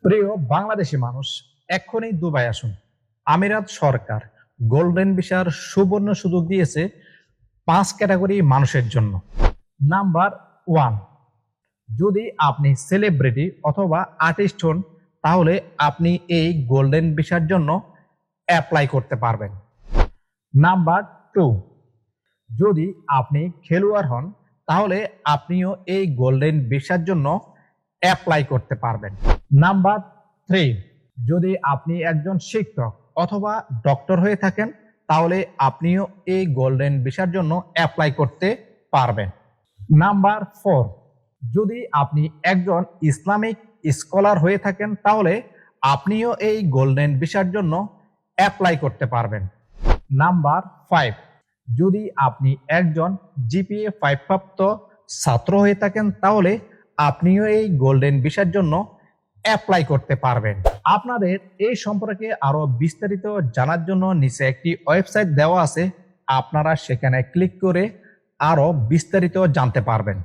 প্রিয় বাংলাদেশি মানুষ, এক্ষুনি দুবাই আসুন। আমিরাত সরকার গোল্ডেন ভিসার সুবর্ণ সুযোগ দিয়েছে 5 ক্যাটাগরি মানুষের জন্য। নাম্বার 1, যদি আপনি সেলিব্রিটি অথবা আর্টিস্ট হন, তাহলে আপনি এই গোল্ডেন ভিসার জন্য অ্যাপ্লাই করতে পারবেন। নাম্বার 2, যদি আপনি খেলোয়াড় হন, তাহলে আপনিও এই গোল্ডেন ভিসার জন্য অ্যাপ্লাই করতে পারবেন। নাম্বার 3, যদি আপনি একজন শিক্ষক অথবা ডক্টর হয়ে থাকেন, তাহলে আপনিও এই গোল্ডেন ভিসার জন্য অ্যাপ্লাই করতে পারবেন। নাম্বার 4, যদি আপনি একজন ইসলামিক স্কলার হয়ে থাকেন, তাহলে আপনিও এই গোল্ডেন ভিসার জন্য অ্যাপ্লাই করতে পারবেন। নাম্বার 5, যদি আপনি একজন জিপিএ 5 প্রাপ্ত ছাত্র হয়ে থাকেন, তাহলে আপনিও এই গোল্ডেন ভিসার জন্য অ্যাপ্লাই করতে পারবেন। আপনাদের এই সম্পর্কে আরো বিস্তারিত জানার জন্য নিচে একটি ওয়েবসাইট দেওয়া আছে, আপনারা সেখানে ক্লিক করে আরো বিস্তারিত জানতে পারবেন।